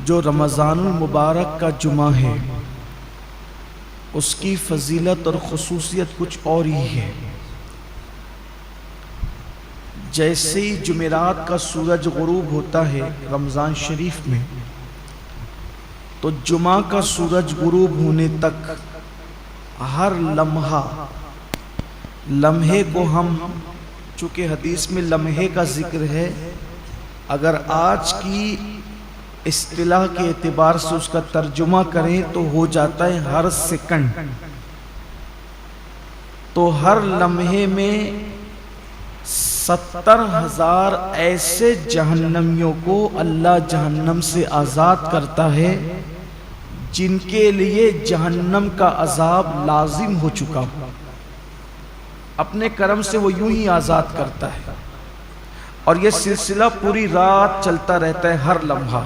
جو رمضان المبارک کا جمعہ ہے اس کی فضیلت اور خصوصیت کچھ اور ہی ہے۔ جیسے ہی جمعرات کا سورج غروب ہوتا ہے رمضان شریف میں، تو جمعہ کا سورج غروب ہونے تک ہر لمحے کو ہم، چونکہ حدیث میں لمحے کا ذکر ہے، اگر آج کی اصطلاح کے اعتبار سے اس کا ترجمہ کریں تو ہو جاتا ہے ہر سیکنڈ۔ تو ہر لمحے میں 70,000 ایسے جہنمیوں کو اللہ جہنم سے آزاد کرتا ہے جن کے لیے جہنم کا عذاب لازم ہو چکا، اپنے کرم سے وہ یوں ہی آزاد کرتا ہے، اور یہ سلسلہ پوری رات چلتا رہتا ہے، ہر لمحہ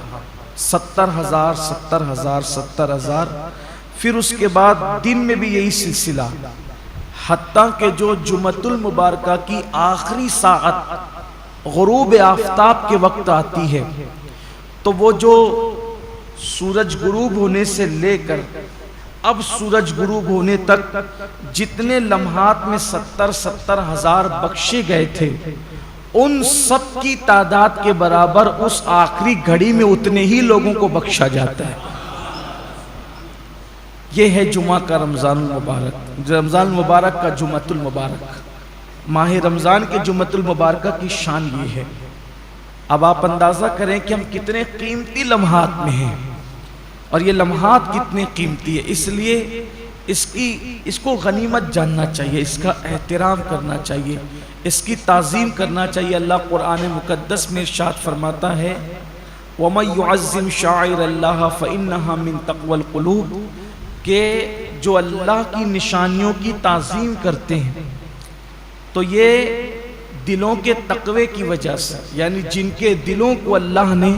70,000 پھر اس کے بعد دن میں بھی یہی سلسلہ، حتیٰ کہ جو جمعۃ المبارکہ کی آخری ساعت غروب آفتاب کے وقت آتی ہے، تو وہ جو سورج غروب ہونے سے لے کر اب سورج غروب ہونے تک جتنے لمحات میں 70,000 بخشے گئے تھے، ان سب کی تعداد کے برابر اس آخری گھڑی میں اتنے ہی لوگوں کو بخشا جاتا ہے۔ یہ ہے جمعہ کا رمضان المبارک، رمضان المبارک کا جمعۃ المبارک، ماہ رمضان کے جمعۃ المبارکہ کی شان یہ ہے۔ اب آپ اندازہ کریں کہ ہم کتنے قیمتی لمحات میں ہیں، اور یہ لمحات کتنے قیمتی ہے، اس لیے اس کو غنیمت جاننا چاہیے، اس کا احترام کرنا چاہیے، اس کی تعظیم کرنا چاہیے۔ اللہ قرآن مقدس میں ارشاد فرماتا ہے وَمَن يُعَظِّمْ شَعَائِرَ اللَّهِ فَإِنَّهَا مِن تَقْوَى الْقُلُوبِ، کہ جو اللہ کی نشانیوں کی تعظیم کرتے ہیں تو یہ دلوں کے تقوی کی وجہ سے، یعنی جن کے دلوں کو اللہ نے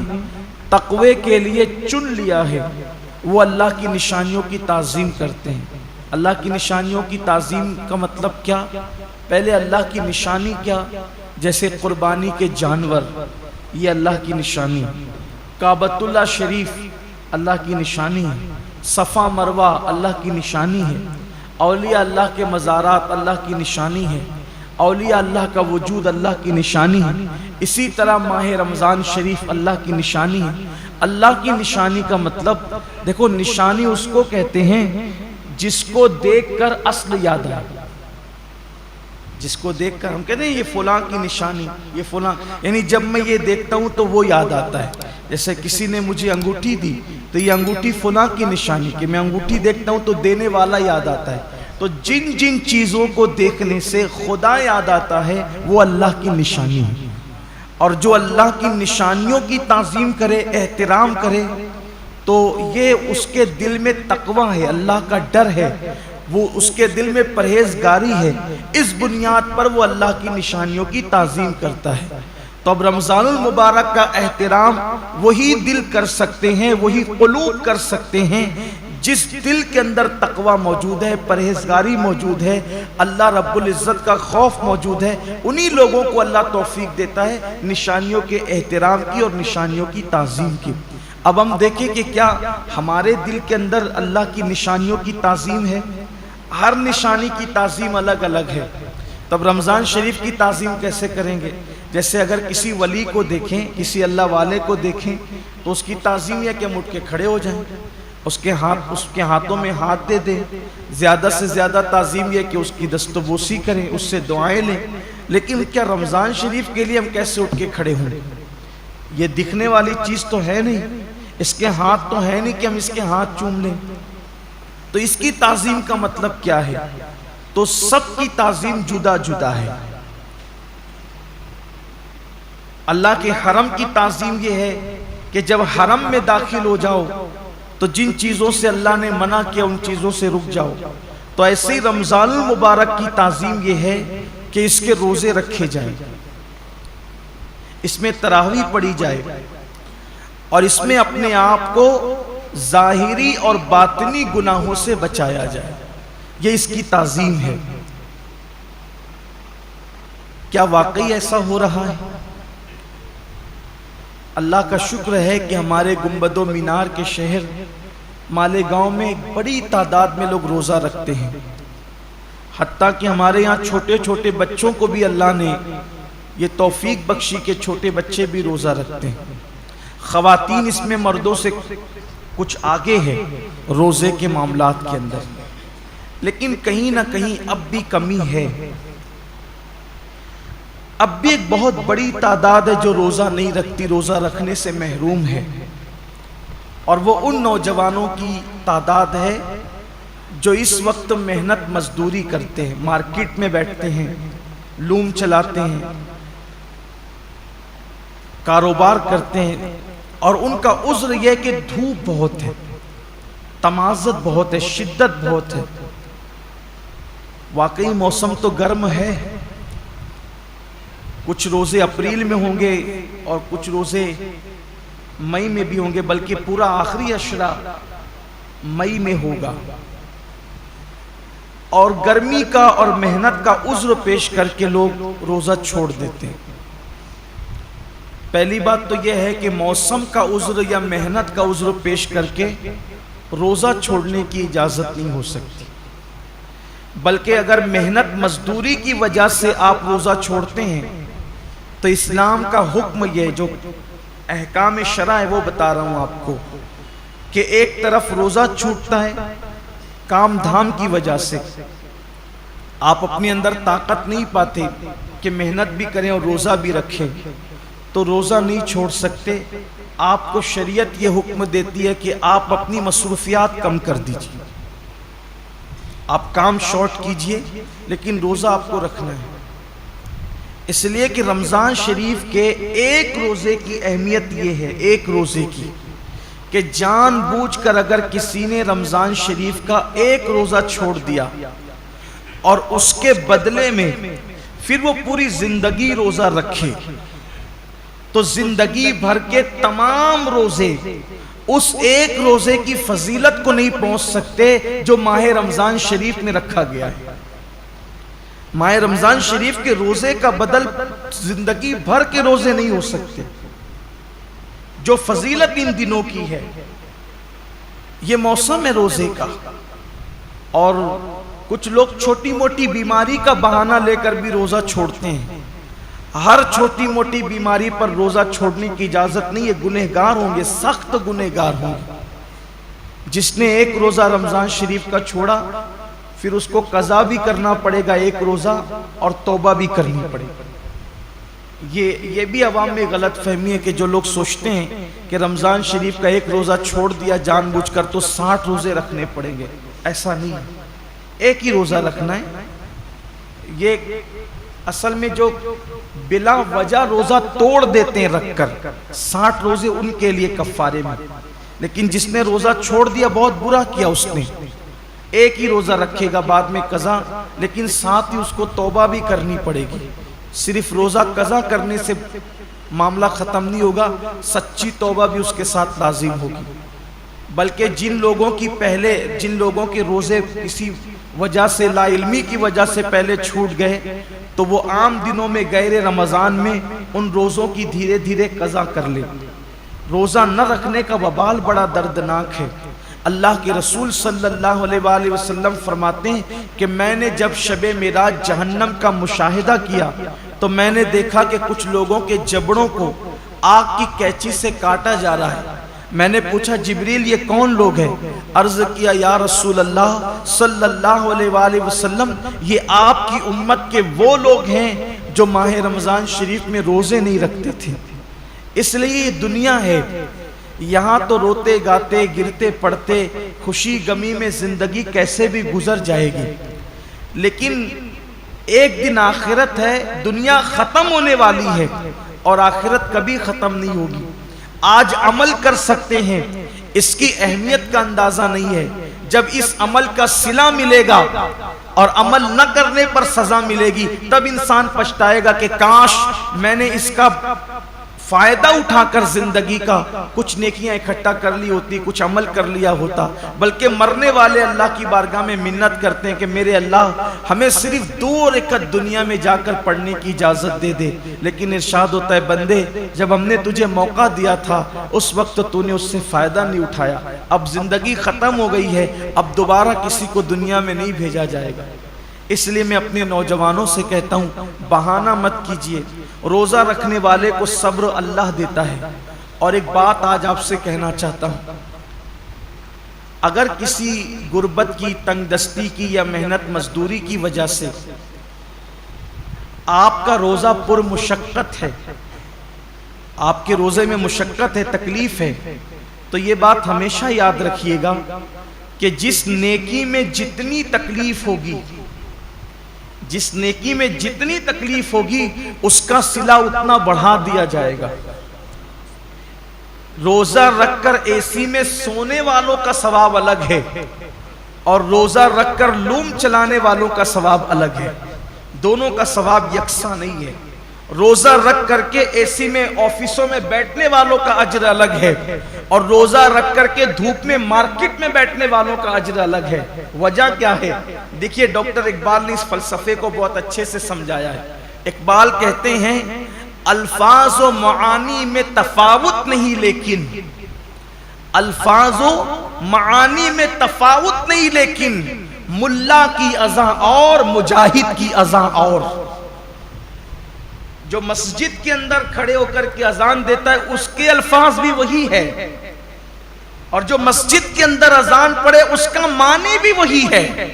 تقوی کے لیے چن لیا ہے، وہ اللہ کی نشانیوں کی تعظیم کرتے ہیں۔ اللہ کی نشانیوں کی تعظیم کا مطلب کیا؟ پہلے اللہ کی نشانی کیا؟ جیسے قربانی کے جانور، یہ اللہ کی نشانی، کعبۃ اللہ شریف اللہ کی نشانی ہے، صفا مروہ اللہ کی نشانی ہے، اولیاء اللہ کے مزارات اللہ کی نشانی ہے، اولیاء اللہ کا وجود اللہ کی نشانی ہے۔ اسی طرح ماہ رمضان شریف اللہ کی نشانی ہے۔ اللہ کی نشانی کا مطلب دیکھو، نشانی اس کو کہتے ہیں جس کو دیکھ کر اصل یاد آئے، جس کو دیکھ کر ہم کہتے ہیں یہ فلاں کی نشانی، یہ فلاں، یعنی جب میں یہ دیکھتا ہوں تو وہ یاد آتا ہے۔ جیسے کسی نے مجھے انگوٹھی دی تو یہ انگوٹھی فلاں کی نشانی، کہ میں انگوٹھی دیکھتا ہوں تو دینے والا یاد آتا ہے۔ تو جن جن چیزوں کو دیکھنے سے خدا یاد آتا ہے وہ اللہ کی نشانی ہے، اور جو اللہ کی نشانیوں کی تعظیم کرے، احترام کرے، تو یہ اس کے دل میں تقوی ہے، اللہ کا ڈر ہے، وہ اس کے دل میں پرہیزگاری ہے، اس بنیاد پر وہ اللہ کی نشانیوں کی تعظیم کرتا ہے۔ تو اب رمضان المبارک کا احترام وہی دل کر سکتے ہیں، وہی قلوب کر سکتے ہیں جس دل کے اندر تقوی موجود ہے، پرہیزگاری موجود ہے، اللہ رب العزت کا خوف موجود ہے۔ انہی لوگوں کو اللہ توفیق دیتا ہے نشانیوں کے احترام کی اور نشانیوں کی تعظیم کی۔ اب ہم دیکھیں کہ کیا ہمارے دل کے اندر اللہ کی نشانیوں کی تعظیم ہے؟ ہر نشانی کی تعظیم الگ الگ ہے۔ تب رمضان شریف کی تعظیم کیسے کریں گے؟ جیسے اگر کسی ولی کو دیکھیں، کسی اللہ والے کو دیکھیں، تو اس کی تعظیم یہ کہ ہم اٹھ کے کھڑے ہو جائیں، اس کے ہاتھوں میں ہاتھ دے دیں، زیادہ سے زیادہ تعظیم یہ کہ اس کی دست و بوسی کریں، اس سے دعائیں لیں۔ لیکن کیا رمضان شریف کے لیے ہم کیسے اٹھ کے کھڑے ہوں؟ یہ دکھنے والی چیز تو ہے نہیں، اس کے ہاتھ تو ہے نہیں کہ ہم اس کے ہاتھ چوم لیں۔ تو اس کی تعظیم کا مطلب کیا ہے؟ تو سب کی تعظیم جدا جدا ہے۔ اللہ کے حرم کی تعظیم یہ ہے کہ جب حرم میں داخل ہو جاؤ تو جن چیزوں سے اللہ نے منع کیا ان چیزوں سے رک جاؤ۔ تو ایسے ہی رمضان المبارک کی تعظیم یہ ہے کہ اس کے روزے رکھے جائیں، اس میں تراویح پڑھی جائے، اور اس میں اپنے آپ کو ظاہری اور باطنی گناہوں سے بچایا جائے، یہ اس کی تعظیم ہے۔ کیا واقعی ایسا ہو رہا ہے؟ اللہ کا شکر ہے کہ ہمارے گنبد و مینار کے شہر مالیگاؤں میں ایک بڑی تعداد میں لوگ روزہ رکھتے ہیں، حتیٰ کہ ہمارے یہاں چھوٹے چھوٹے بچوں کو بھی اللہ نے یہ توفیق بخشی کہ چھوٹے بچے بھی روزہ رکھتے ہیں۔ خواتین اس میں مردوں سے کچھ آگے ہے روزے کے معاملات کے اندر، لیکن کہیں نہ کہیں اب بھی کمی ہے۔ اب بھی ایک بہت بڑی تعداد ہے جو روزہ نہیں رکھتی، روزہ رکھنے سے محروم ہے، اور وہ ان نوجوانوں کی تعداد ہے جو اس وقت محنت مزدوری کرتے ہیں، مارکیٹ میں بیٹھتے ہیں، لوم چلاتے ہیں، کاروبار کرتے ہیں، اور ان کا عذر یہ کہ دھوپ بہت ہے، تمازت بہت ہے، شدت بہت ہے۔ واقعی موسم تو گرم ہے، کچھ روزے اپریل میں ہوں گے اور کچھ روزے مئی میں بھی ہوں گے، بلکہ پورا آخری عشرہ مئی میں ہوگا، اور گرمی کا اور محنت کا عذر پیش کر کے لوگ روزہ چھوڑ دیتے ہیں۔ پہلی بات تو یہ ہے کہ موسم کا عذر یا محنت کا عذر پیش کر کے روزہ چھوڑنے کی اجازت نہیں ہو سکتی، بلکہ اگر محنت مزدوری کی وجہ سے آپ روزہ چھوڑتے ہیں تو اسلام کا حکم یہ جو احکام شرع ہے وہ بتا رہا ہوں آپ کو، کہ ایک طرف روزہ چھوٹتا ہے کام دھام کی وجہ سے، آپ اپنے اندر طاقت نہیں پاتے کہ محنت بھی کریں اور روزہ بھی رکھیں، تو روزہ نہیں چھوڑ سکتے۔ آپ کو شریعت یہ حکم دیتی ہے کہ آپ اپنی مصروفیات کم کر دیجئے، آپ کام شارٹ کیجئے، لیکن روزہ آپ کو رکھنا ہے۔ اس لیے کہ رمضان شریف کے ایک روزے کی اہمیت یہ ہے، ایک روزے کی، کہ جان بوجھ کر اگر کسی نے رمضان شریف کا ایک روزہ چھوڑ دیا اور اس کے بدلے میں پھر وہ پوری زندگی روزہ رکھے، تو زندگی بھر کے تمام روزے اس ایک روزے کی فضیلت کو نہیں پہنچ سکتے جو ماہ رمضان شریف میں رکھا گیا ہے۔ ماہ رمضان شریف کے روزے کا بدل زندگی بھر کے روزے نہیں ہو سکتے، جو فضیلت ان دنوں کی ہے۔ یہ موسم ہے روزے کا، اور کچھ لوگ چھوٹی موٹی بیماری کا بہانہ لے کر بھی روزہ چھوڑتے ہیں۔ ہر چھوٹی موٹی بیماری پر روزہ چھوڑنے کی اجازت نہیں ہے، گنہگار ہوں گے، سخت گنہگار ہوں گے۔ جس نے ایک روزہ رمضان شریف کا چھوڑا پھر اس کو قضا بھی کرنا پڑے گا ایک روزہ، اور توبہ بھی کرنی پڑے گی۔ یہ بھی عوام میں غلط فہمی ہے کہ جو لوگ سوچتے ہیں کہ رمضان شریف کا ایک روزہ چھوڑ دیا جان بوجھ کر تو 60 روزے رکھنے پڑیں گے، ایسا نہیں ہے، ایک ہی روزہ رکھنا ہے۔ یہ اصل میں جو بلا وجہ روزہ توڑ دیتے ہیں رکھ کر، 60 روزے ان کے لیے کفارے میں، لیکن جس نے روزہ چھوڑ دیا بہت برا کیا، اس نے ایک ہی روزہ رکھے گا بعد میں قضا، لیکن ساتھ ہی اس کو توبہ بھی کرنی پڑے گی۔ صرف روزہ قضا کرنے سے معاملہ ختم نہیں ہوگا، سچی توبہ بھی اس کے ساتھ لازم ہوگی۔ بلکہ جن لوگوں کے روزے کسی وجہ سے، لا علمی کی وجہ سے پہلے چھوٹ گئے، تو وہ عام دنوں میں غیر رمضان میں ان روزوں کی دھیرے دھیرے قضا کر لے۔ روزہ نہ رکھنے کا وبال بڑا دردناک ہے۔ اللہ کے رسول صلی اللہ علیہ وآلہ وسلم فرماتے ہیں کہ میں نے جب شب معراج جہنم کا مشاہدہ کیا تو میں نے دیکھا کہ کچھ لوگوں کے جبڑوں کو آگ کی کینچی سے کاٹا جا رہا ہے۔ میں نے پوچھا جبریل یہ کون لوگ ہیں؟ عرض کیا یا رسول اللہ صلی اللہ علیہ وآلہ وسلم یہ آپ کی امت کے وہ لوگ ہیں جو ماہ رمضان شریف میں روزے نہیں رکھتے تھے۔ اس لیے یہ دنیا ہے، یہاں تو روتے گاتے گرتے پڑتے خوشی غمی میں زندگی کیسے بھی گزر جائے گی، لیکن ایک دن آخرت ہے، دنیا ختم ہونے والی ہے اور آخرت کبھی ختم نہیں ہوگی۔ آج عمل کر سکتے ہیں، اس کی اہمیت کا اندازہ نہیں ہے، جب اس عمل کا صلہ ملے گا اور عمل نہ کرنے پر سزا ملے گی تب انسان پچھتائے گا کہ کاش میں نے اس کا فائدہ اٹھا کر زندگی کا کچھ نیکیاں اکٹھا کر لی ہوتی، کچھ عمل کر لیا ہوتا، بلکہ مرنے والے اللہ کی بارگاہ میں منت کرتے ہیں کہ میرے اللہ ہمیں صرف 2 رکعت دنیا میں جا کر پڑھنے کی اجازت دے دے۔ لیکن ارشاد ہوتا ہے بندے جب ہم نے تجھے موقع دیا تھا اس وقت تو نے اس سے فائدہ نہیں اٹھایا، اب زندگی ختم ہو گئی ہے، اب دوبارہ کسی کو دنیا میں نہیں بھیجا جائے گا۔ اس لیے میں اپنے نوجوانوں سے کہتا ہوں بہانہ مت کیجئے، روزہ رکھنے والے کو صبر اللہ دیتا ہے۔ اور ایک بات آج آپ سے کہنا چاہتا ہوں، اگر کسی غربت کی، تنگ دستی کی یا محنت مزدوری کی وجہ سے آپ کا روزہ پر مشقت ہے، آپ کے روزے میں مشقت ہے، تکلیف ہے، تو یہ بات ہمیشہ یاد رکھیے گا کہ جس نیکی میں جتنی تکلیف ہوگی، جس نیکی میں جتنی تکلیف ہوگی اس کا صلہ اتنا بڑھا دیا جائے گا۔ روزہ رکھ کر اے سی میں سونے والوں کا ثواب الگ ہے اور روزہ رکھ کر لوم چلانے والوں کا ثواب الگ ہے، دونوں کا ثواب یکساں نہیں ہے۔ روزہ رکھ کر کے اے سی میں آفسوں میں بیٹھنے والوں کا اجر الگ ہے اور روزہ رکھ کر کے دھوپ میں مارکیٹ میں بیٹھنے والوں کا اجر الگ ہے۔ وجہ کیا ہے؟ دیکھیے ڈاکٹر اقبال نے اس فلسفے کو بہت اچھے سے سمجھایا ہے۔ اقبال کہتے ہیں الفاظ و معانی میں تفاوت نہیں، لیکن الفاظ و معانی میں تفاوت نہیں، لیکن ملا کی اذان اور مجاہد کی اذان اور۔ جو مسجد کے اندر کھڑے ہو کر کے اذان دیتا ہے اس کے الفاظ بھی وہی ہے، اور جو مسجد کے اندر اذان پڑے اس کا معنی بھی وہی ہے،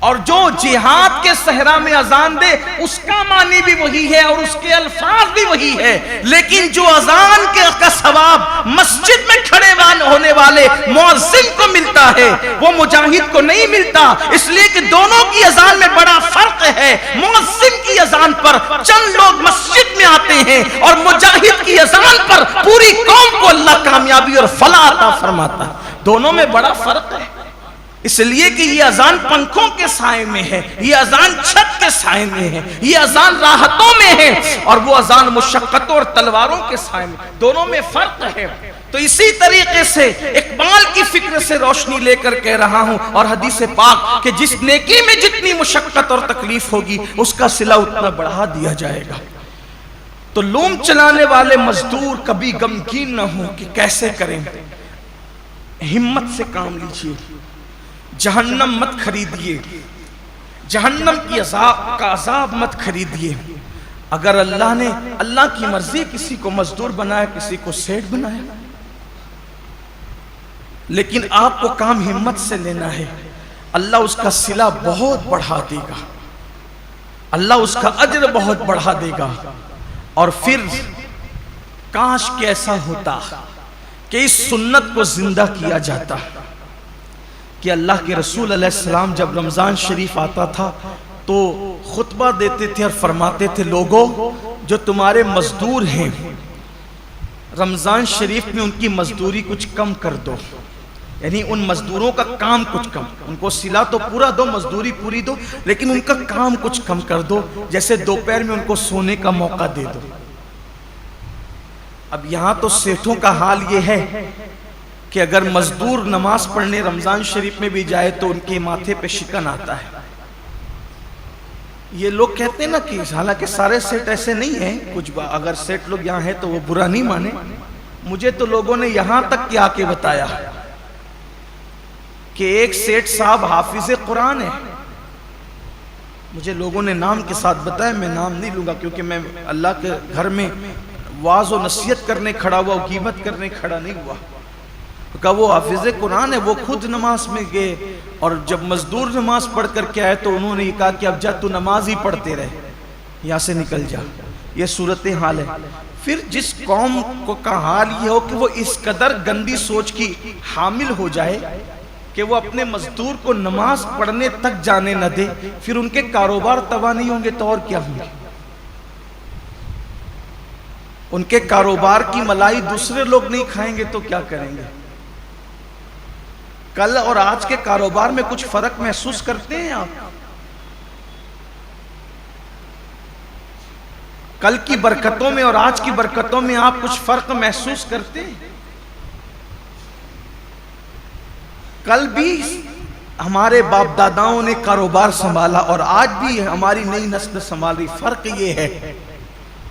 اور جو جہاد کے صحرا میں اذان دے اس کا معنی بھی وہی ہے اور اس کے الفاظ بھی وہی ہے۔ لیکن جو اذان کا ثواب مسجد میں کھڑے ہونے والے مؤذن کو ملتا ہے وہ مجاہد کو نہیں ملتا، اس لیے کہ دونوں کی اذان میں بڑا فرق ہے۔ مؤذن کی اذان پر چند لوگ مسجد میں آتے ہیں اور مجاہد کی اذان پر پوری قوم کو اللہ کامیابی اور فلاح عطا فرماتا ہے، دونوں میں بڑا فرق ہے۔ اس لیے کہ یہ اذان پنکھوں کے سائے میں ہے، یہ اذان چھت کے سائے میں ہے، یہ اذان راحتوں میں ہے، اور وہ اذان مشقتوں اور تلواروں کے سائے میں، دونوں میں فرق ہے۔ تو اسی طریقے سے اقبال کی فکر سے روشنی لے کر کہہ رہا ہوں، اور حدیث پاک کہ جس نیکی میں جتنی مشقت اور تکلیف ہوگی اس کا صلہ اتنا بڑھا دیا جائے گا۔ تو لوم چلانے والے مزدور کبھی غمگین نہ ہوں کہ کیسے کریں، ہمت سے کام لیجئے، جہنم مت خریدیے، جہنم کی کا عذاب مت خریدیے۔ اگر اللہ کی مرضی کسی کو مزدور بنایا، کسی کو سیٹ بنایا، لیکن آپ کو کام ہمت سے لینا ہے، اللہ اس کا صلہ بہت بڑھا دے گا، اللہ اس کا اجر بہت بڑھا دے گا۔ اور پھر کاش کہ ایسا ہوتا کہ اس سنت کو زندہ کیا جاتا کہ اللہ کے رسول علیہ السلام جب رمضان شریف آتا تھا تو خطبہ دیتے تھے اور فرماتے تھے لوگوں جو تمہارے مزدور ہیں رمضان شریف میں ان کی مزدوری کچھ کم کر دو، یعنی ان مزدوروں کا کام کچھ کم، ان کو صلہ تو پورا دو، مزدوری پوری دو، لیکن ان کا کام کچھ کم کر دو، جیسے دوپہر میں ان کو سونے کا موقع دے دو۔ اب یہاں تو سیٹھوں کا حال یہ ہے کہ اگر مزدور نماز پڑھنے رمضان شریف میں بھی جائے تو ان کے ماتھے پہ شکن آتا ہے۔ یہ لوگ کہتے ہیں نا کہ حالانکہ سارے سیٹ ایسے نہیں ہیں، کچھ اگر سیٹ لوگ یہاں ہیں تو وہ برا نہیں مانے، مجھے تو لوگوں نے یہاں تک کیا کے بتایا کہ ایک سیٹ صاحب حافظ قرآن ہے، مجھے لوگوں نے نام کے ساتھ بتایا، میں نام نہیں لوں گا کیونکہ میں اللہ کے گھر میں واعظ و نصیحت کرنے کھڑا ہوا، غیبت کرنے کھڑا نہیں ہوا۔ کہا وہ حافظ قرآن ہے، وہ خود نماز میں گئے اور جب مزدور نماز پڑھ کر کے آئے تو انہوں نے یہ کہا کہ اب جا تو نماز ہی پڑھتے رہے، یہاں سے نکل جا۔ یہ صورتحال ہے۔ پھر جس قوم کو کا حال یہ ہو کہ وہ اس قدر گندی سوچ کی حامل ہو جائے کہ وہ اپنے مزدور کو نماز پڑھنے تک جانے نہ دے، پھر ان کے کاروبار تباہ نہیں ہوں گے تو اور کیا ہوں گے؟ ان کے کاروبار کی ملائی دوسرے لوگ نہیں کھائیں گے تو کیا کریں گے؟ کل اور آج کے کاروبار میں کچھ فرق محسوس کرتے ہیں آپ؟ کل کی برکتوں میں اور آج کی برکتوں میں آپ کچھ فرق محسوس کرتے ہیں؟ کل بھی ہمارے باپ داداؤں نے کاروبار سنبھالا اور آج بھی ہماری نئی نسل سنبھال رہی. فرق یہ ہے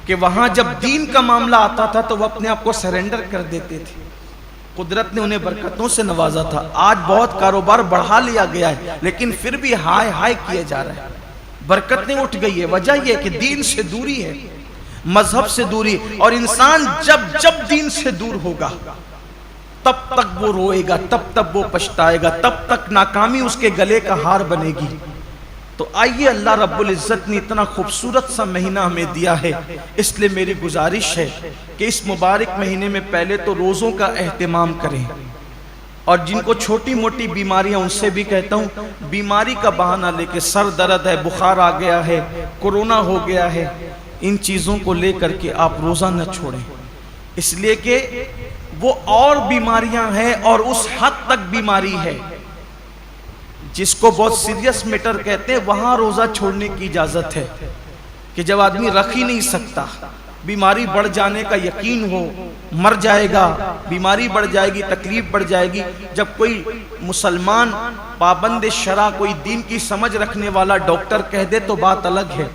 کہ وہاں جب دین کا معاملہ آتا تھا تو وہ اپنے آپ کو سرنڈر کر دیتے تھے. قدرت نے انہیں برکتوں سے نوازا تھا. آج بہت کاروبار بڑھا لیا گیا ہے لیکن پھر بھی ہائے ہائے کیے جا رہے ہیں. برکتیں اٹھ گئی ہے. وجہ یہ کہ دین سے دوری ہے, مذہب سے دوری. اور انسان جب دین سے دور ہوگا تب تک وہ روئے گا, تب تک وہ پچھتائے گا, تب تک ناکامی اس کے گلے کا ہار بنے گی. تو آئیے, اللہ رب العزت نے اتنا خوبصورت سا مہینہ ہمیں دیا ہے, اس لیے میری گزارش ہے کہ اس مبارک مہینے میں پہلے تو روزوں کا اہتمام کریں. اور جن کو چھوٹی موٹی بیماریاں ان سے بھی کہتا ہوں, بیماری کا بہانہ لے کے سر درد ہے, بخار آ گیا ہے, کورونا ہو گیا ہے, ان چیزوں کو لے کر کے آپ روزہ نہ چھوڑیں. اس لیے کہ وہ اور بیماریاں ہیں اور اس حد تک بیماری ہے جس کو بہت سیریس میٹر کہتے ہیں, وہاں روزہ چھوڑنے کی اجازت ہے کہ جب آدمی رکھ ہی نہیں سکتا, بیماری بڑھ جانے کا یقین ہو, مر جائے گا, بیماری بڑھ جائے گی, تکلیف بڑھ جائے گی. جب کوئی مسلمان پابند شرع, کوئی دین کی سمجھ رکھنے والا ڈاکٹر کہہ دے تو بات الگ ہے.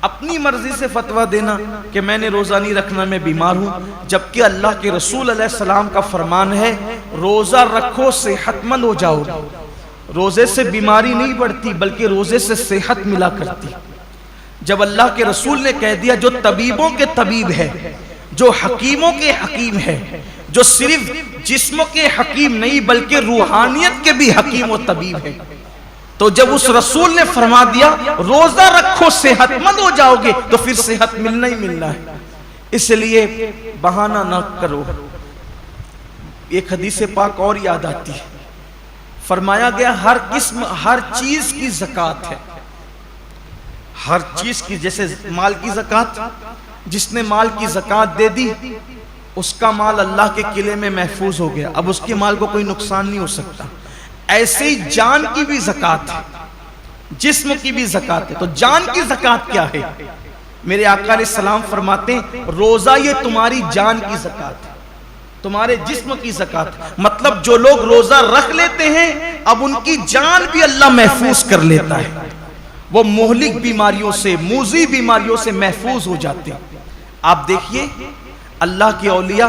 اپنی مرضی سے فتویٰ دینا کہ میں نے روزہ نہیں رکھنا, میں بیمار ہوں, جبکہ اللہ کے رسول علیہ السلام کا فرمان ہے روزہ رکھو صحت مند ہو جاؤ. روزے سے بیماری نہیں بڑھتی بلکہ روزے سے صحت ملا کرتی. جب اللہ کے رسول نے کہہ دیا جو طبیبوں کے طبیب ہے, جو حکیموں کے حکیم ہے, جو صرف جسم کے حکیم نہیں بلکہ روحانیت کے بھی حکیم و طبیب ہے, تو جب اس رسول نے فرما دیا روزہ رکھو صحت مند ہو جاؤ گے تو پھر صحت ملنا ہی ملنا ہے. اس لیے بہانہ نہ کرو. ایک حدیث پاک اور یاد آتی ہے, فرمایا گیا ہر قسم ہر چیز کی زکوٰۃ ہے. ہر چیز کی, جیسے مال کی زکوٰۃ, جس نے مال کی زکوٰۃ دے دی اس کا مال اللہ کے قلعے میں محفوظ ہو گیا, اب اس کے مال کو کوئی نقصان نہیں ہو سکتا. ایسے ہی جان کی بھی زکوٰۃ ہے, جسم کی بھی زکوٰۃ ہے. تو جان کی زکوٰۃ کیا ہے؟ میرے آقا علیہ السلام فرماتے ہیں روزہ یہ تمہاری جان کی زکوٰۃ ہے, تمہارے جسم کی زکوٰۃ. مطلب جو لوگ روزہ رکھ لیتے ہیں اب ان کی جان بھی اللہ محفوظ کر لیتا ہے, وہ مہلک بیماریوں سے, موذی بیماریوں سے محفوظ ہو جاتے ہیں. آپ دیکھیے اللہ کے اولیاء,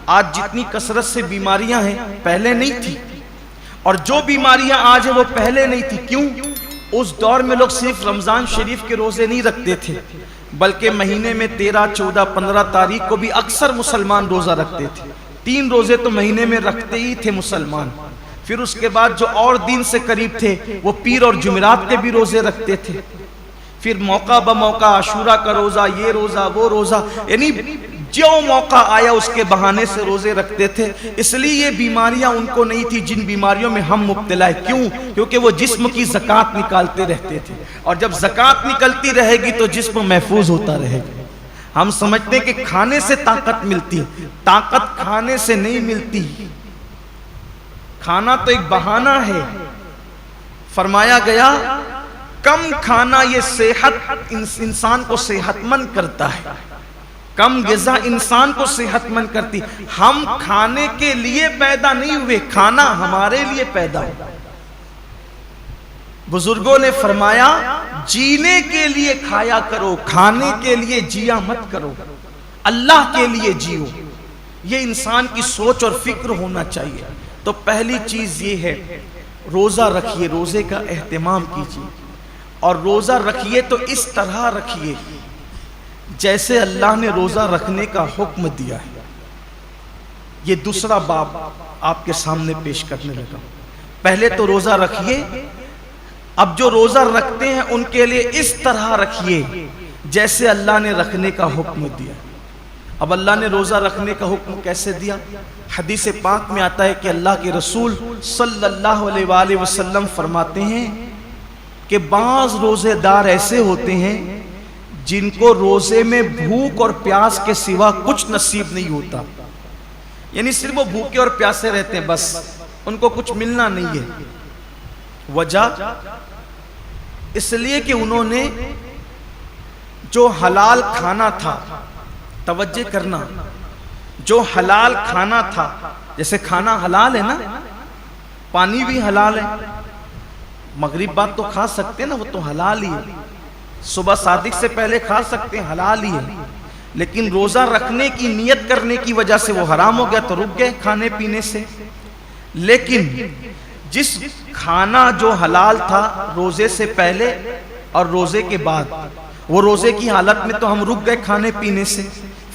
آج جتنی کثرت سے بیماریاں ہیں پہلے نہیں تھی, اور جو بیماریاں آج ہیں وہ پہلے نہیں تھی. کیوں؟ اس دور میں لوگ صرف رمضان شریف کے روزے نہیں رکھتے تھے بلکہ مہینے میں 13, 14, 15 تاریخ کو بھی اکثر مسلمان روزہ رکھتے تھے. 3 روزے تو مہینے میں رکھتے ہی تھے مسلمان. پھر اس کے بعد جو اور دین سے قریب تھے وہ پیر اور جمعرات کے بھی روزے رکھتے تھے. پھر موقع بموقع عاشورہ کا روزہ, یہ روزہ, وہ روزہ, یعنی جو موقع آیا اس کے بہانے سے روزے رکھتے تھے. اس لیے یہ بیماریاں ان کو نہیں تھی جن بیماریوں میں ہم مبتلا ہیں. کیوں؟ کیونکہ وہ جسم کی زکوٰۃ نکالتے رہتے تھے, اور جب زکوٰۃ نکلتی رہے گی تو جسم محفوظ ہوتا رہے گا. ہم سمجھتے ہیں کہ کھانے سے طاقت ملتی, طاقت کھانے سے نہیں ملتی. کھانا تو ایک بہانہ ہے. فرمایا گیا کم کھانا یہ صحت انسان کو صحت مند کرتا ہے, کم غذا انسان کو صحت مند کرتی. ہم کھانے کے لیے پیدا نہیں ہوئے, کھانا ہمارے لیے پیدا ہوا. بزرگوں نے فرمایا جینے کے لیے کھایا کرو, کھانے کے لیے جیا مت کرو, اللہ کے لیے جیو. یہ انسان کی سوچ اور فکر ہونا چاہیے. تو پہلی چیز یہ ہے روزہ رکھیے, روزے کا اہتمام کیجیے, اور روزہ رکھیے تو اس طرح رکھیے جیسے اللہ نے روزہ رکھنے کا حکم دیا ہے. یہ دوسرا باب آپ کے سامنے پیش کرنے لگا. پہلے تو روزہ رکھیے, اب جو روزہ رکھتے ہیں ان کے لیے اس طرح رکھیے جیسے اللہ نے رکھنے کا حکم دیا. اب اللہ نے روزہ رکھنے کا حکم کیسے دیا؟ حدیث پاک میں آتا ہے کہ اللہ کے رسول صلی اللہ علیہ وآلہ وسلم فرماتے ہیں کہ بعض روزے دار ایسے ہوتے ہیں جن کو روزے میں بھوک اور پیاس کے سوا کچھ نصیب نہیں ہوتا. یعنی صرف وہ بھوکے اور پیاسے رہتے ہیں, بس ان کو کچھ ملنا نہیں ہے. وجہ اس لیے کہ انہوں نے جو حلال کھانا تھا، توجہ کرنا، جو حلال کھانا تھا، جیسے کھانا حلال ہے نا، پانی بھی حلال ہے، مغرب بعد تو کھا سکتے ہیں نا، وہ تو حلال ہی ہے، صبح صادق سے پہلے کھا سکتے ہیں، حلال ہی ہے، لیکن روزہ رکھنے کی نیت کرنے کی وجہ سے وہ حرام ہو گیا تو رک گئے کھانے پینے سے۔ لیکن جس کھانا جو حلال تھا روزے سے پہلے اور روزے کے بعد، وہ روزے کی حالت میں تو ہم رک گئے کھانے پینے سے،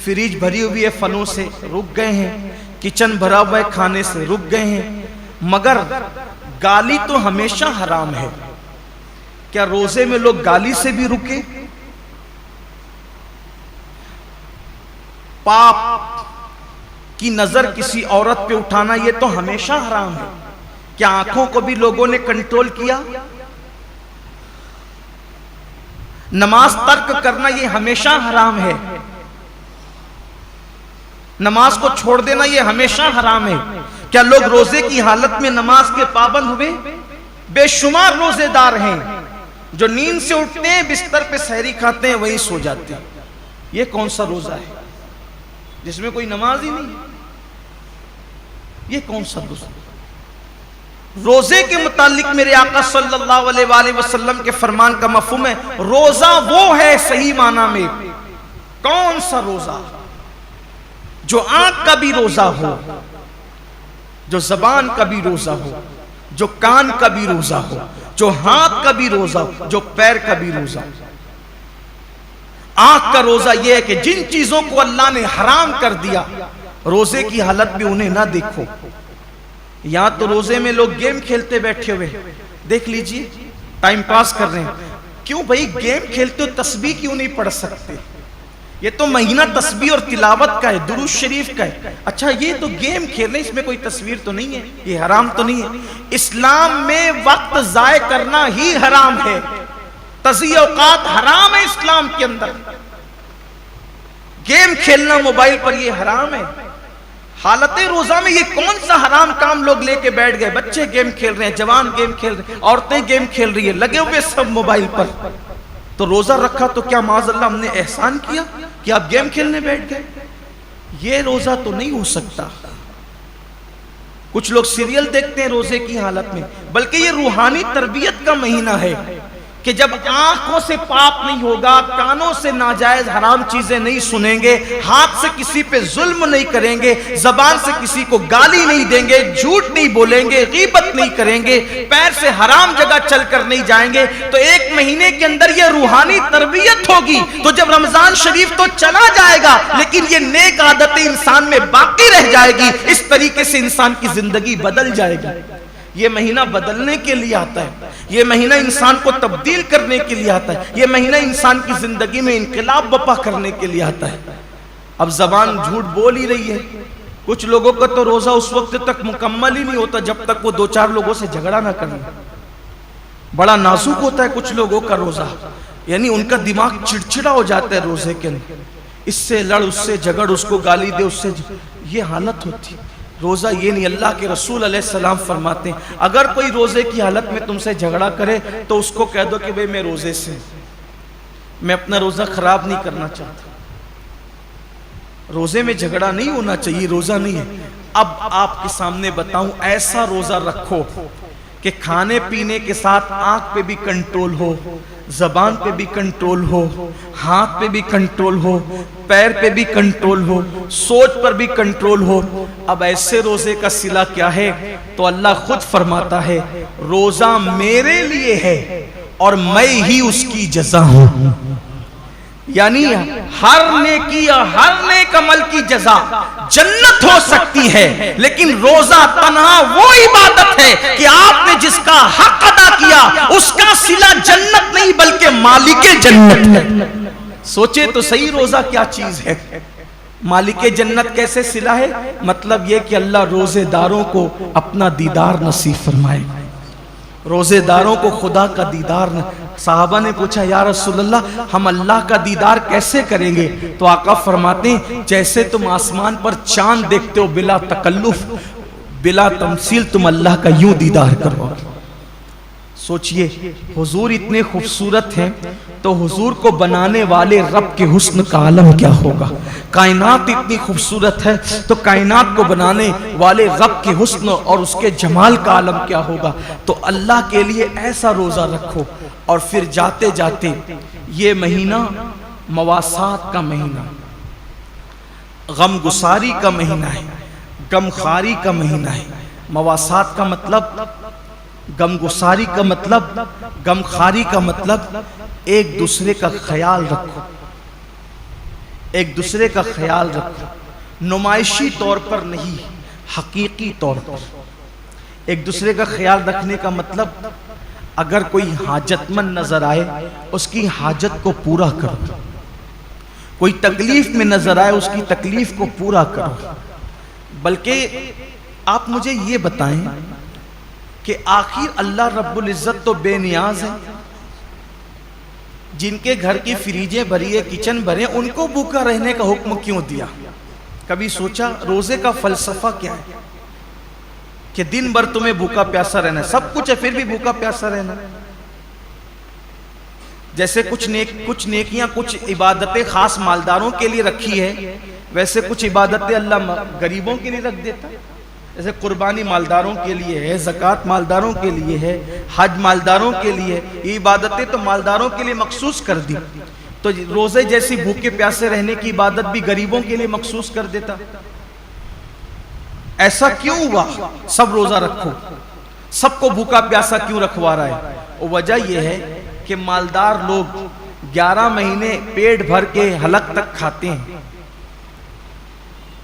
فریج بھری ہوئی ہے پھلوں سے، رک گئے ہیں، کچن بھرا ہوا ہے کھانے سے، رک گئے ہیں، مگر گالی تو ہمیشہ حرام ہے۔ کیا روزے میں لوگ گالی سے بھی رکے؟ پاپ کی نظر کسی عورت پہ اٹھانا یہ تو ہمیشہ حرام ہے۔ کیا آنکھوں کو بھی لوگوں نے کنٹرول کیا؟ نماز ترک کرنا یہ ہمیشہ حرام ہے، نماز کو چھوڑ دینا یہ ہمیشہ حرام ہے۔ کیا لوگ روزے کی حالت میں نماز کے پابند ہوئے؟ بے شمار روزے دار ہیں جو نیند سے اٹھتے ہیں، بستر پہ سحری کھاتے ہیں، وہیں سو جاتے ہیں۔ یہ کون سا روزہ ہے جس میں کوئی نماز ہی نہیں؟ یہ کون سا روزہ؟ روزے کے متعلق میرے آقا صلی اللہ علیہ وآلہ وسلم کے فرمان کا مفہوم ہے، روزہ وہ ہے صحیح معنی میں، کون سا روزہ؟ جو آنکھ کا بھی روزہ ہو، جو زبان کا بھی روزہ ہو، جو کان کا بھی روزہ ہو، جو ہاتھ کا بھی روزہ ہو، جو پیر کا بھی روزہ ہو۔ آنکھ کا روزہ یہ ہے کہ جن چیزوں کو اللہ نے حرام کر دیا روزے کی حالت میں انہیں نہ دیکھو۔ یہاں تو روزے میں لوگ گیم کھیلتے بیٹھے ہوئے، دیکھ لیجئے، ٹائم پاس کر رہے ہیں۔ کیوں بھائی گیم کھیلتے ہو، تسبیح کیوں نہیں پڑھ سکتے؟ یہ تو مہینہ تسبیح اور تلاوت کا ہے، درود شریف کا ہے۔ اچھا یہ تو گیم کھیل رہے ہیں، اس میں کوئی تصویر تو نہیں ہے، یہ حرام تو نہیں ہے؟ اسلام میں وقت ضائع کرنا ہی حرام ہے، تضییع اوقات حرام ہے اسلام کے اندر۔ گیم کھیلنا موبائل پر یہ حرام ہے۔ حالت روزہ میں یہ کون سا حرام کام لوگ لے کے بیٹھ گئے؟ بچے گیم کھیل رہے ہیں، جوان گیم کھیل رہے ہیں، عورتیں گیم کھیل رہی ہیں، لگے ہوئے سب موبائل پر۔ تو روزہ رکھا تو کیا معاذ اللہ ہم نے احسان کیا کہ آپ گیم کھیلنے بیٹھ گئے؟ یہ روزہ تو نہیں ہو سکتا۔ کچھ لوگ سیریل دیکھتے ہیں روزے کی حالت میں، بلکہ یہ روحانی تربیت کا مہینہ ہے کہ جب آنکھوں سے پاپ نہیں ہوگا، کانوں سے ناجائز حرام چیزیں نہیں سنیں گے، ہاتھ سے کسی پہ ظلم نہیں کریں گے، زبان سے کسی کو گالی نہیں دیں گے، جھوٹ نہیں بولیں گے، غیبت نہیں کریں گے، پیر سے حرام جگہ چل کر نہیں جائیں گے، تو ایک مہینے کے اندر یہ روحانی تربیت ہوگی۔ تو جب رمضان شریف تو چلا جائے گا لیکن یہ نیک عادتیں انسان میں باقی رہ جائے گی، اس طریقے سے انسان کی زندگی بدل جائے گی۔ یہ مہینہ بدلنے کے لیے آتا ہے، یہ مہینہ انسان کو تبدیل کرنے کے لیے آتا ہے، یہ مہینہ انسان کی زندگی میں انقلاب برپا کرنے کے لیے آتا ہے۔ اب زبان جھوٹ بول ہی رہی ہے۔ کچھ لوگوں کا تو روزہ اس وقت تک مکمل ہی نہیں ہوتا جب تک وہ دو چار لوگوں سے جھگڑا نہ کریں۔ بڑا نازک ہوتا ہے کچھ لوگوں کا روزہ، یعنی ان کا دماغ چڑچڑا ہو جاتا ہے روزے کے اندر، اس سے لڑ، اس سے جھگڑ، اس کو گالی دے، اس سے یہ حالت ہوتی ہے۔ روزہ یہ نہیں، اللہ کے رسول علیہ السلام فرماتے ہیں اگر کوئی روزے کی حالت میں تم سے جھگڑا کرے تو اس کو کہہ دو کہ بھئی میں روزے سے، میں اپنا روزہ خراب نہیں کرنا چاہتا۔ روزے میں جھگڑا نہیں ہونا چاہیے، روزہ نہیں ہے۔ اب آپ کے سامنے بتاؤں، ایسا روزہ رکھو کہ کھانے پینے کے ساتھ آنکھ پہ بھی کنٹرول ہو، زبان پہ بھی کنٹرول ہو، ہاتھ پہ بھی کنٹرول ہو، پیر پہ بھی کنٹرول ہو، سوچ پر بھی کنٹرول ہو۔ اب ایسے روزے کا صلہ کیا ہے؟ تو اللہ خود فرماتا ہے روزہ میرے لیے ہے اور میں ہی اس کی جزا ہوں۔ یعنی ہر نیکی اور ہر نیک عمل کی جزا جنت ہو سکتی ہے، لیکن روزہ تنہا وہ عبادت ہے کہ آپ نے جس کا حق ادا کیا اس کا صلہ جنت نہیں بلکہ مالک جنت ہے۔ سوچے تو صحیح روزہ کیا چیز ہے۔ مالک جنت کیسے صلہ ہے؟ مطلب یہ کہ اللہ روزے داروں کو اپنا دیدار نصیب فرمائے، روزے داروں کو خدا کا دیدار۔ صحابہ نے پوچھا یا رسول اللہ ہم اللہ کا دیدار کیسے کریں گے؟ تو آقا فرماتے ہیں جیسے تم آسمان پر چاند دیکھتے ہو بلا تکلف، بلا تمثیل، تم اللہ کا یوں دیدار کرو۔ سوچئے حضور اتنے خوبصورت ہیں تو حضور کو بنانے والے رب کے حسن کا عالم کیا ہوگا. کائنات اتنی خوبصورت ہے تو کائنات کو بنانے والے رب کے حسن اور اس کے جمال کا عالم کیا ہوگا. تو اللہ کے لیے ایسا روزہ رکھو اور پھر جاتے جاتے یہ مہینہ مواسات کا مہینہ، غم گساری کا مہینہ ہے، غم خاری کا مہینہ ہے. مواسات کا مطلب، غم گساری کا مطلب، غم خاری کا مطلب ایک دوسرے کا خیال رکھو، ایک دوسرے کا خیال رکھو، نمائشی طور پر نہیں، حقیقی طور پر. ایک دوسرے کا خیال رکھنے کا مطلب اگر کوئی حاجت مند نظر آئے اس کی حاجت کو پورا کرو، کوئی تکلیف میں نظر آئے اس کی تکلیف کو پورا کرو. بلکہ آپ مجھے یہ بتائیں کہ آخر اللہ رب العزت تو بے نیاز ہے، جن کے گھر کی فریجیں بھری ہے، کچن بھرے، ان کو بھوکا رہنے کا حکم کیوں دیا؟ کبھی سوچا روزے کا فلسفہ کیا ہے کہ دن بھر تمہیں بھوکا پیاسا رہنا ہے، سب کچھ ہے پھر بھی بھوکا پیاسا رہنا. جیسے کچھ نیکیاں، کچھ عبادتیں خاص مالداروں کے لیے رکھی ہے، ویسے کچھ عبادتیں اللہ غریبوں کے لیے رکھ دیتا. جیسے قربانی مالداروں کے لیے ہے، زکوٰۃ مالداروں کے لیے ہے، حج مالداروں کے لیے، یہ عبادتیں تو مالداروں کے لیے مخصوص کر دی. تو روزے جیسی بھوکے پیاسے رہنے کی عبادت بھی غریبوں کے لیے مخصوص کر دیتا. ایسا کیوں ہوا؟ سب روزہ رکھو، سب کو بھوکا پیاسا کیوں رکھوا رہا ہے؟ وجہ یہ ہے کہ مالدار لوگ 11 مہینے پیٹ بھر کے حلق تک کھاتے ہیں،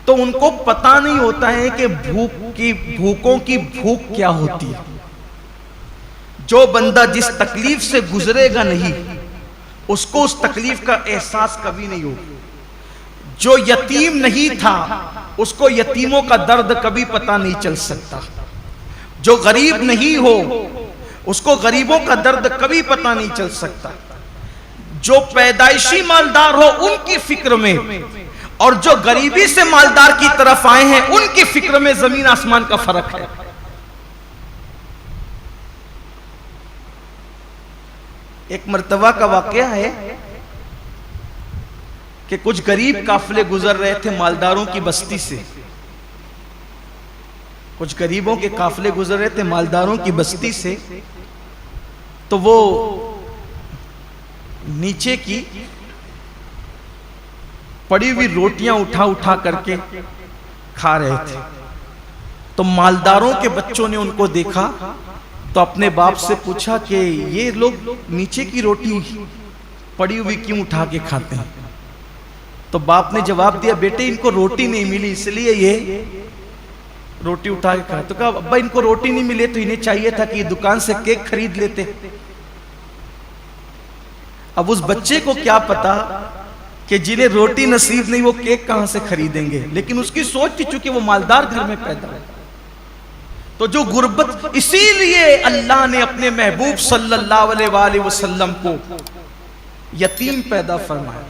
تو ان کو پتہ نہیں ہوتا ہے کہ بھوکوں کی بھوک کیا ہوتی ہے. جو بندہ جس تکلیف سے گزرے گا نہیں، اس کو اس تکلیف کا احساس کبھی نہیں ہوگا. جو یتیم نہیں تھا اس کو یتیموں کا درد کبھی پتہ نہیں چل سکتا. جو غریب نہیں ہو اس کو غریبوں کا درد کبھی پتہ نہیں چل سکتا. جو پیدائشی مالدار ہو ان کی فکر میں، اور جو غریبی سے مالدار کی طرف آئے ہیں ان کی فکر میں زمین آسمان کا فرق ہے. ایک مرتبہ کا واقعہ ہے کہ کچھ غریب قافلے گزر رہے تھے مالداروں کی بستی سے. کچھ غریبوں کے قافلے گزر رہے تھے مالداروں کی بستی سے، تو وہ نیچے کی پڑی ہوئی روٹیاں اٹھا کر کے کھا رہے تھے. تو مالداروں کے بچوں نے ان کو دیکھا تو اپنے باپ سے پوچھا کہ یہ لوگ نیچے کی روٹی پڑی ہوئی کیوں اٹھا کے کھاتے ہیں؟ تو باپ نے جواب دیا، بیٹے ان کو روٹی نہیں ملی اس لیے یہ روٹی اٹھا کے کھاتے. تو کہا ابا ان کو روٹی نہیں ملے تو انہیں چاہیے تھا کہ یہ دکان سے کیک خرید لیتے. اب اس بچے کو کیا پتا کہ جنہیں روٹی نصیب نہیں وہ کیک کہاں سے خریدیں گے، لیکن اس کی سوچ تھی چونکہ وہ مالدار گھر میں پیدا ہے. تو جو غربت، اسی لیے اللہ نے اپنے محبوب صلی اللہ علیہ وآلہ وسلم کو یتیم پیدا فرمایا.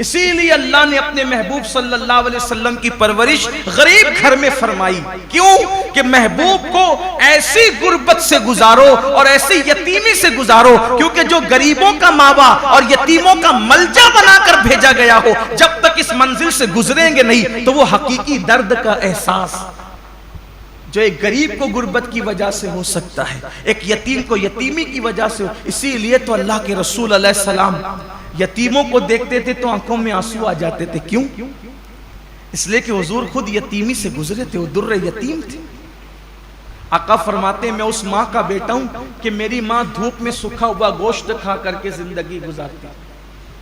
اسی لیے اللہ نے اپنے محبوب صلی اللہ علیہ وسلم کی پرورش غریب گھر میں فرمائی. کیوں؟ کہ محبوب کو ایسی غربت سے گزارو اور ایسی یتیمی سے گزارو، کیونکہ جو غریبوں کا ماوا اور یتیموں کا ملجا بنا کر بھیجا گیا ہو، جب تک اس منزل سے گزریں گے نہیں تو وہ حقیقی درد کا احساس جو ایک غریب کو غربت کی وجہ سے ہو سکتا ہے، ایک یتیم کو یتیمی کی وجہ سے. اسی لیے تو اللہ کے رسول علیہ السلام یتیموں کو دیکھتے تھے تو آنکھوں میں آنسو آ جاتے تھے. کیوں؟ اس لیے کہ حضور خود یتیمی سے گزرے تھے، وہ در یتیم تھے. آقا فرماتے ہیں میں اس ماں کا بیٹا ہوں کہ میری ماں دھوپ میں سوکھا ہوا گوشت کھا کر کے زندگی گزارتی،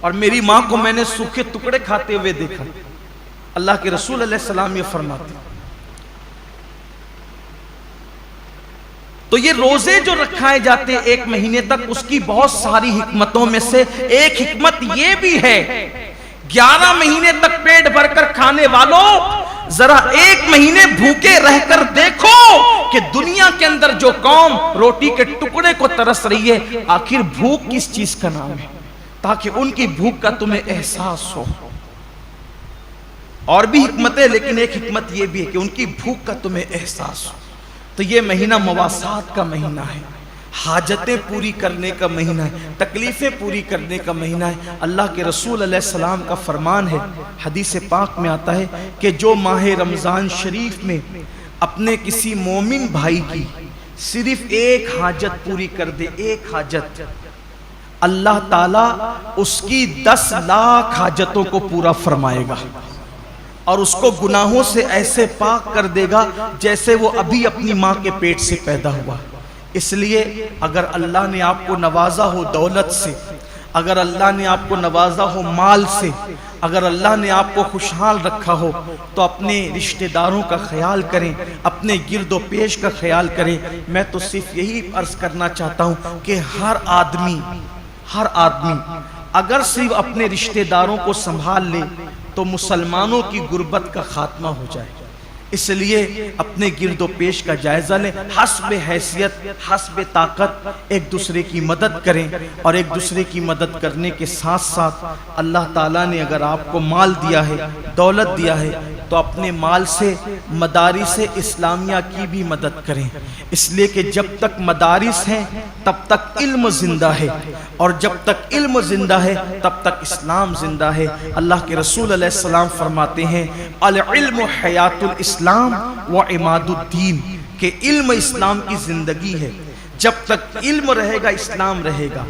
اور میری ماں کو میں نے سوکھے ٹکڑے کھاتے ہوئے دیکھا. اللہ کے رسول علیہ السلام یہ فرماتے ہیں. تو یہ روزے جو رکھائے جاتے ہیں ایک مہینے تک، اس کی بہت ساری حکمتوں میں سے ایک حکمت یہ بھی ہے 11 مہینے تک پیٹ بھر کر کھانے والوں ذرا ایک مہینے بھوکے رہ کر دیکھو کہ دنیا کے اندر جو قوم روٹی کے ٹکڑے کو ترس رہی ہے آخر بھوک کس چیز کا نام ہے، تاکہ ان کی بھوک کا تمہیں احساس ہو. اور بھی حکمتیں، لیکن ایک حکمت یہ بھی ہے کہ ان کی بھوک کا تمہیں احساس ہو. تو یہ مہینہ مواسات کا مہینہ ہے، حاجتیں پوری کرنے کا مہینہ ہے، تکلیفیں پوری کرنے کا مہینہ ہے۔ اللہ کے رسول علیہ السلام کا فرمان ہے، حدیث پاک میں آتا ہے کہ جو ماہ رمضان شریف میں اپنے کسی مومن بھائی کی صرف ایک حاجت پوری کر دے، ایک حاجت، اللہ تعالیٰ اس کی 10 لاکھ حاجتوں کو پورا فرمائے گا اور اس کو گناہوں سے ایسے پاک کر دے گا جیسے وہ ابھی اپنی ماں کے پیٹ سے پیدا ہوا۔ اس لیے اگر اللہ نے آپ کو نوازا ہو دولت سے، اگر اللہ نے آپ کو نوازا ہو مال سے، اگر اللہ نے آپ کو خوشحال رکھا ہو تو اپنے رشتہ داروں کا خیال کریں، اپنے گرد و پیش کا خیال کریں۔ میں تو صرف یہی عرض کرنا چاہتا ہوں کہ ہر آدمی اگر صرف اپنے رشتہ داروں کو سنبھال لے تو مسلمانوں کی غربت کا خاتمہ ہو جائے۔ اس لیے اپنے گرد و پیش کا جائزہ لیں، حسب حیثیت حسب طاقت ایک دوسرے کی مدد کریں، اور ایک دوسرے کی مدد کرنے کے ساتھ ساتھ اللہ تعالیٰ نے اگر آپ کو مال دیا ہے، دولت دیا ہے، تو اپنے مال سے مدارس اسلامیہ کی بھی مدد کریں، اس لیے کہ جب تک مدارس ہیں تب تک علم زندہ ہے، اور جب تک علم زندہ ہے تب تک اسلام زندہ ہے۔ اللہ کے رسول علیہ السلام فرماتے ہیں العلم حیات الاسلام و عماد الدین، کہ علم اسلام کی زندگی ہے، جب تک علم رہے گا اسلام رہے گا،